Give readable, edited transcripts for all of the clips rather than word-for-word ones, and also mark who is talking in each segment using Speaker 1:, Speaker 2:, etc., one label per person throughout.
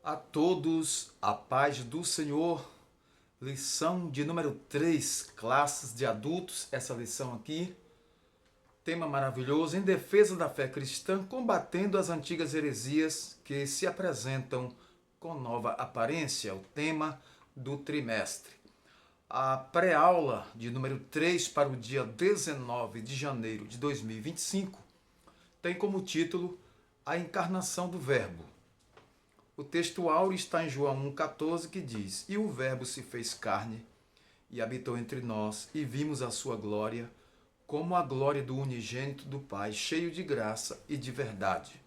Speaker 1: A todos, a paz do Senhor. Lição de número 3, classes de adultos. Essa lição aqui, tema maravilhoso, em defesa da fé cristã, combatendo as antigas heresias que se apresentam com nova aparência. O tema do trimestre. A pré-aula de número 3 para o dia 19 de janeiro de 2025 tem como título A Encarnação do Verbo. O texto áureo está em João 1,14, que diz: E o Verbo se fez carne e habitou entre nós, e vimos a sua glória, como a glória do unigênito do Pai, cheio de graça e de verdade.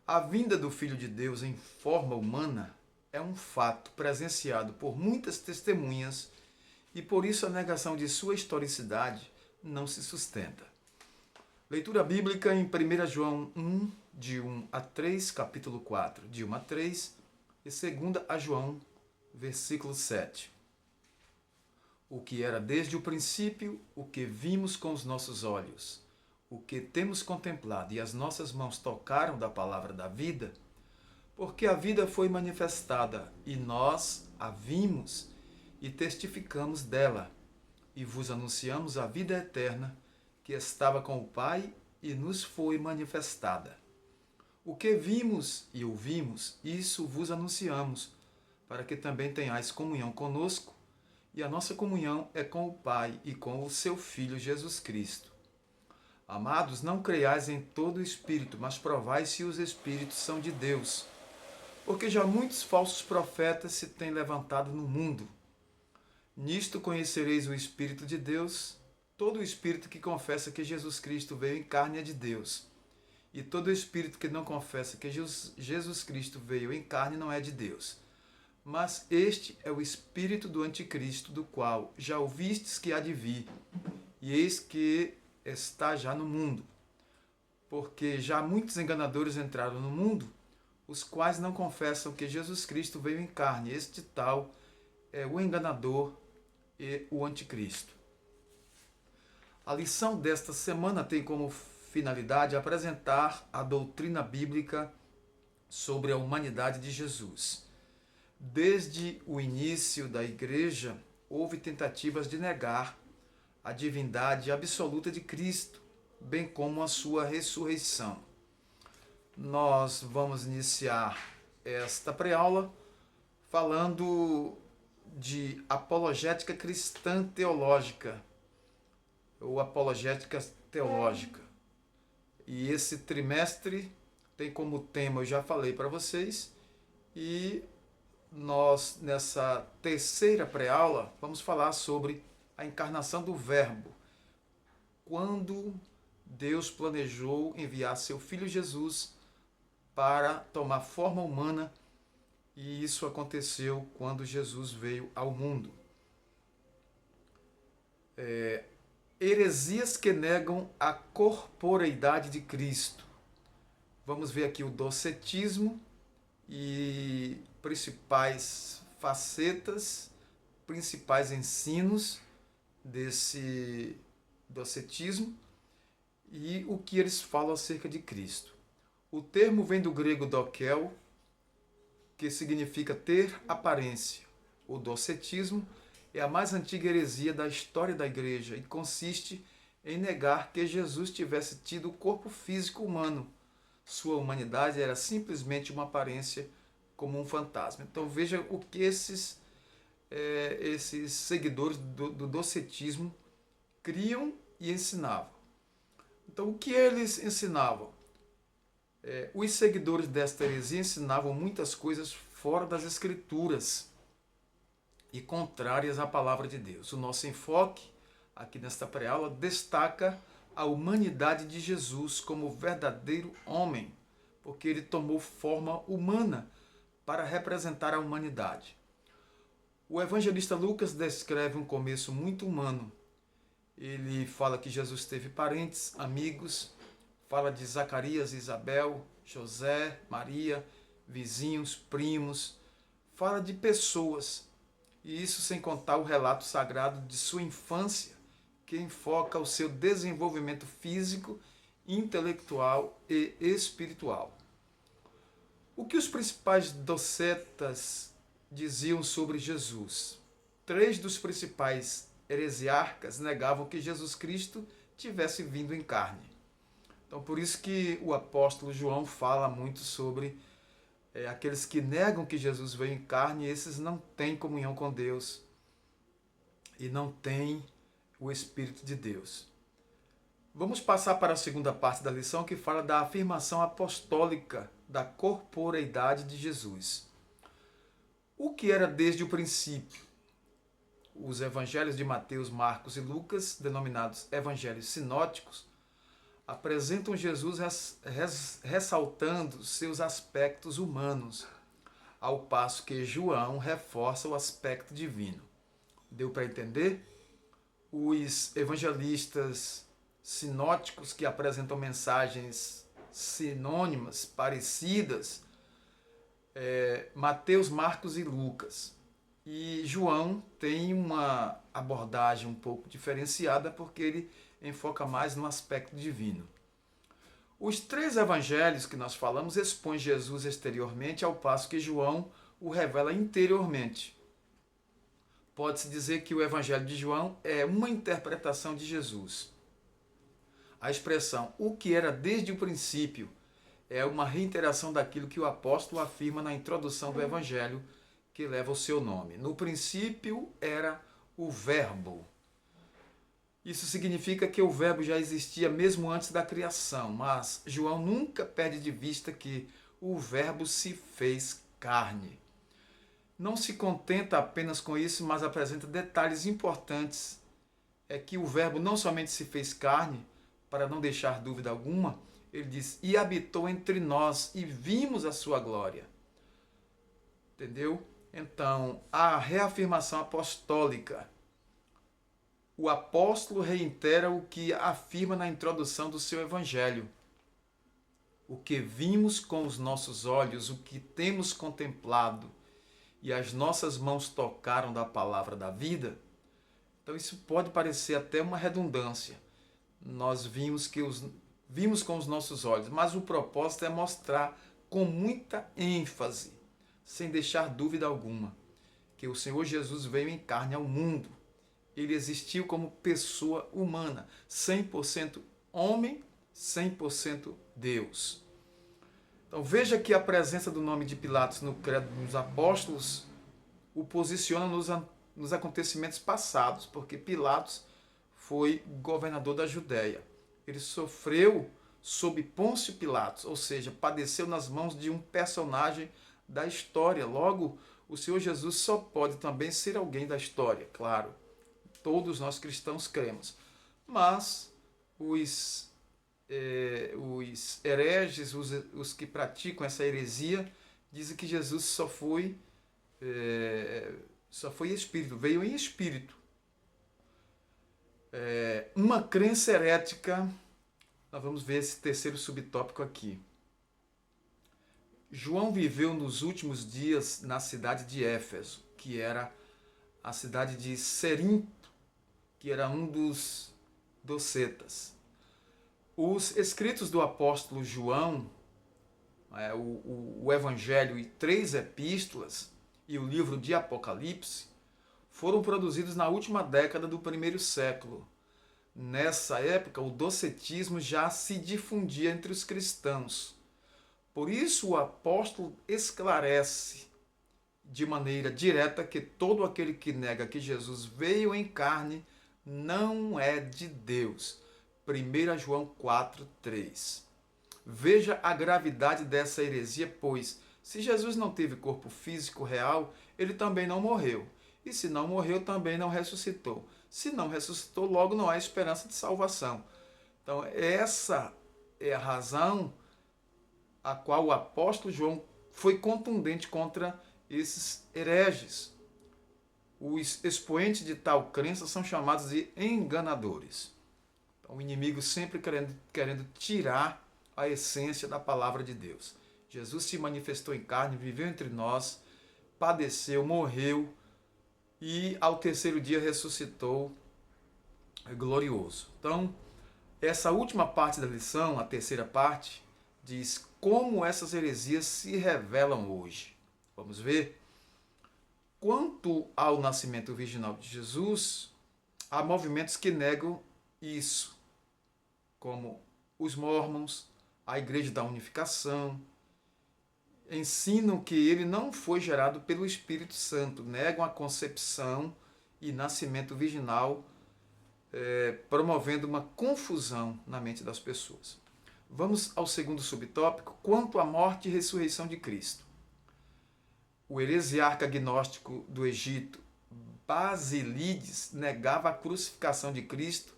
Speaker 1: A vinda do Filho de Deus em forma humana é um fato presenciado por muitas testemunhas e por isso a negação de sua historicidade não se sustenta. Leitura bíblica em 1 João 1, de 1 a 3, capítulo 4, de 1 a 3, e 2 a João, versículo 7. O que era desde o princípio, o que vimos com os nossos olhos, o que temos contemplado e as nossas mãos tocaram da palavra da vida, porque a vida foi manifestada e nós a vimos e testificamos dela, e vos anunciamos a vida eterna que estava com o Pai e nos foi manifestada. O que vimos e ouvimos, isso vos anunciamos, para que também tenhais comunhão conosco, e a nossa comunhão é com o Pai e com o seu Filho Jesus Cristo. Amados, não creiais em todo o Espírito, mas provai se os Espíritos são de Deus, porque já muitos falsos profetas se têm levantado no mundo. Nisto conhecereis o Espírito de Deus. Todo o espírito que confessa que Jesus Cristo veio em carne é de Deus. E todo espírito que não confessa que Jesus Cristo veio em carne não é de Deus. Mas este é o espírito do anticristo, do qual já ouvistes que há de vir, e eis que está já no mundo. Porque já muitos enganadores entraram no mundo, os quais não confessam que Jesus Cristo veio em carne. Este tal é o enganador e o anticristo. A lição desta semana tem como finalidade apresentar a doutrina bíblica sobre a humanidade de Jesus. Desde o início da Igreja, houve tentativas de negar a divindade absoluta de Cristo, bem como a sua ressurreição. Nós vamos iniciar esta pré-aula falando de apologética cristã teológica, ou apologética teológica. E esse trimestre tem como tema, eu já falei para vocês, e nós, nessa terceira pré-aula, vamos falar sobre a encarnação do Verbo. Quando Deus planejou enviar seu Filho Jesus para tomar forma humana, e isso aconteceu quando Jesus veio ao mundo. Heresias que negam a corporeidade de Cristo. Vamos ver aqui o docetismo e principais facetas, principais ensinos desse docetismo e o que eles falam acerca de Cristo. O termo vem do grego dokel, que significa ter aparência. O docetismo é a mais antiga heresia da história da Igreja e consiste em negar que Jesus tivesse tido o corpo físico humano. Sua humanidade era simplesmente uma aparência como um fantasma. Então veja o que esses seguidores do docetismo criam e ensinavam. Então o que eles ensinavam? Os seguidores desta heresia ensinavam muitas coisas fora das Escrituras e contrárias à palavra de Deus. O nosso enfoque aqui nesta pré-aula destaca a humanidade de Jesus como verdadeiro homem, porque ele tomou forma humana para representar a humanidade. O evangelista Lucas descreve um começo muito humano. Ele fala que Jesus teve parentes, amigos, fala de Zacarias, Isabel, José, Maria, vizinhos, primos, fala de pessoas. E isso sem contar o relato sagrado de sua infância, que enfoca o seu desenvolvimento físico, intelectual e espiritual. O que os principais docetas diziam sobre Jesus? 3 dos principais heresiarcas negavam que Jesus Cristo tivesse vindo em carne. Então, por isso que o apóstolo João fala muito sobre aqueles que negam que Jesus veio em carne, esses não têm comunhão com Deus e não têm o Espírito de Deus. Vamos passar para a segunda parte da lição, que fala da afirmação apostólica da corporeidade de Jesus. O que era desde o princípio? Os evangelhos de Mateus, Marcos e Lucas, denominados evangelhos sinóticos, apresentam Jesus ressaltando seus aspectos humanos, ao passo que João reforça o aspecto divino. Deu para entender? Os evangelistas sinóticos, que apresentam mensagens sinônimas, parecidas, Mateus, Marcos e Lucas. E João tem uma abordagem um pouco diferenciada, porque ele enfoca mais no aspecto divino. Os 3 evangelhos que nós falamos expõem Jesus exteriormente, ao passo que João o revela interiormente. Pode-se dizer que o evangelho de João é uma interpretação de Jesus. A expressão "o que era desde o princípio" é uma reiteração daquilo que o apóstolo afirma na introdução do evangelho que leva o seu nome. No princípio era o Verbo. Isso significa que o Verbo já existia mesmo antes da criação, mas João nunca perde de vista que o Verbo se fez carne. Não se contenta apenas com isso, mas apresenta detalhes importantes. É que o Verbo não somente se fez carne, para não deixar dúvida alguma, ele diz, e habitou entre nós, e vimos a sua glória. Entendeu? Então, a reafirmação apostólica. O apóstolo reitera o que afirma na introdução do seu evangelho. O que vimos com os nossos olhos, o que temos contemplado, e as nossas mãos tocaram da palavra da vida. Então isso pode parecer até uma redundância. Nós vimos com os nossos olhos, mas o propósito é mostrar com muita ênfase, sem deixar dúvida alguma, que o Senhor Jesus veio em carne ao mundo. Ele existiu como pessoa humana, 100% homem, 100% Deus. Então veja que a presença do nome de Pilatos no credo dos apóstolos o posiciona nos acontecimentos passados, porque Pilatos foi governador da Judéia. Ele sofreu sob Pôncio Pilatos, ou seja, padeceu nas mãos de um personagem da história. Logo, o Senhor Jesus só pode também ser alguém da história, claro. Todos nós cristãos cremos. Mas os hereges, os que praticam essa heresia, dizem que Jesus só foi espírito, veio em espírito. Uma crença herética, nós vamos ver esse terceiro subtópico aqui. João viveu nos últimos dias na cidade de Éfeso, que era a cidade de Cerinto, que era um dos docetas. Os escritos do apóstolo João, o Evangelho e 3 epístolas e o livro de Apocalipse, foram produzidos na última década do 1º século. Nessa época, o docetismo já se difundia entre os cristãos. Por isso, o apóstolo esclarece de maneira direta que todo aquele que nega que Jesus veio em carne não é de Deus. 1 João 4:3. Veja a gravidade dessa heresia, pois, se Jesus não teve corpo físico real, ele também não morreu. E se não morreu, também não ressuscitou. Se não ressuscitou, logo não há esperança de salvação. Então, essa é a razão a qual o apóstolo João foi contundente contra esses hereges. Os expoentes de tal crença são chamados de enganadores. Então, o inimigo sempre querendo tirar a essência da palavra de Deus. Jesus se manifestou em carne, viveu entre nós, padeceu, morreu e ao terceiro dia ressuscitou glorioso. Então, essa última parte da lição, a terceira parte, diz como essas heresias se revelam hoje. Vamos ver? Quanto ao nascimento virginal de Jesus, há movimentos que negam isso, como os Mormons, a Igreja da Unificação, ensinam que ele não foi gerado pelo Espírito Santo, negam a concepção e nascimento virginal, promovendo uma confusão na mente das pessoas. Vamos ao segundo subtópico, quanto à morte e ressurreição de Cristo. O heresiarca gnóstico do Egito, Basílides, negava a crucificação de Cristo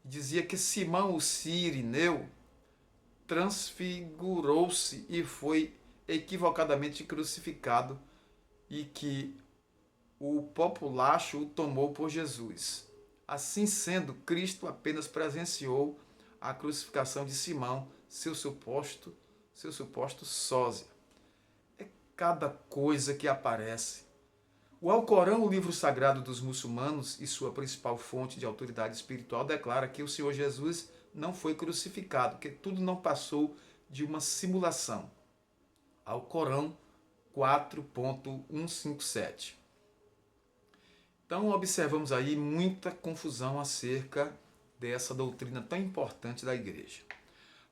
Speaker 1: e dizia que Simão, o Cirineu, transfigurou-se e foi equivocadamente crucificado e que o populacho o tomou por Jesus. Assim sendo, Cristo apenas presenciou a crucificação de Simão, seu suposto sósia. É cada coisa que aparece. O Alcorão, o livro sagrado dos muçulmanos e sua principal fonte de autoridade espiritual, declara que o Senhor Jesus não foi crucificado, que tudo não passou de uma simulação. Alcorão 4.157. Então observamos aí muita confusão acerca dessa doutrina tão importante da igreja.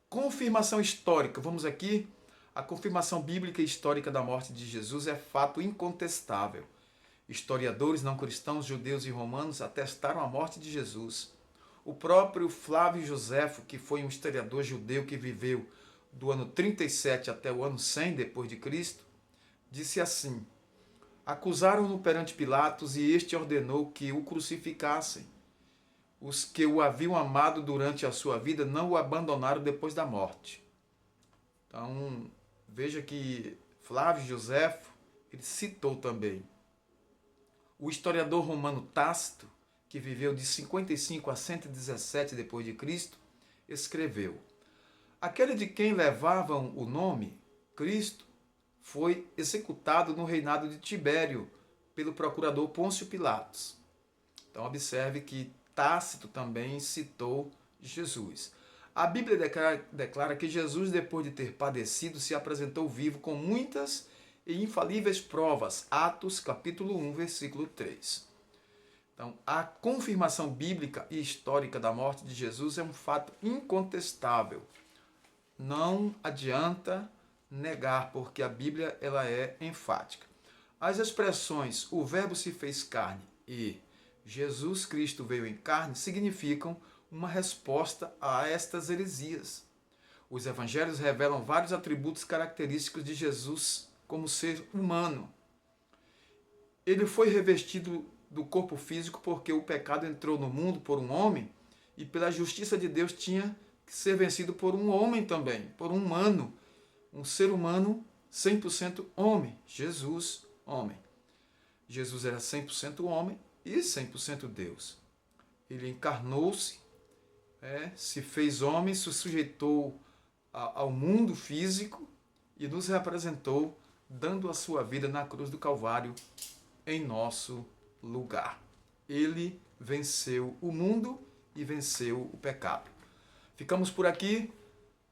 Speaker 1: Confirmação histórica. Vamos aqui. A confirmação bíblica e histórica da morte de Jesus é fato incontestável. Historiadores não cristãos, judeus e romanos atestaram a morte de Jesus. O próprio Flávio Joséfo, que foi um historiador judeu que viveu do ano 37 até o ano 100 depois de Cristo, disse assim: acusaram-no perante Pilatos e este ordenou que o crucificassem. Os que o haviam amado durante a sua vida não o abandonaram depois da morte. Então, veja que Flávio Joséfo, ele citou também. O historiador romano Tácito, que viveu de 55 a 117 depois de Cristo, escreveu: aquele de quem levavam o nome, Cristo, foi executado no reinado de Tibério pelo procurador Pôncio Pilatos. Então observe que Tácito também citou Jesus. A Bíblia declara que Jesus, depois de ter padecido, se apresentou vivo com muitas e infalíveis provas. Atos capítulo 1, versículo 3. Então, a confirmação bíblica e histórica da morte de Jesus é um fato incontestável. Não adianta negar, porque a Bíblia ela é enfática. As expressões o Verbo se fez carne e Jesus Cristo veio em carne significam uma resposta a estas heresias. Os evangelhos revelam vários atributos característicos de Jesus como ser humano. Ele foi revestido do corpo físico porque o pecado entrou no mundo por um homem e pela justiça de Deus tinha que ser vencido por um homem também, por um humano, um ser humano 100% homem, Jesus, homem. Jesus era 100% homem e 100% Deus. Ele encarnou-se, se fez homem, se sujeitou ao mundo físico e nos representou, dando a sua vida na cruz do Calvário em nosso lugar. Ele venceu o mundo e venceu o pecado. Ficamos por aqui.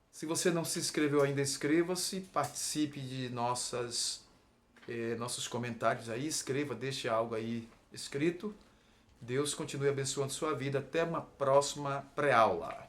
Speaker 1: Se você não se inscreveu ainda, inscreva-se, participe de nossos comentários aí, escreva, deixe algo aí escrito. Deus continue abençoando sua vida. Até uma próxima pré-aula.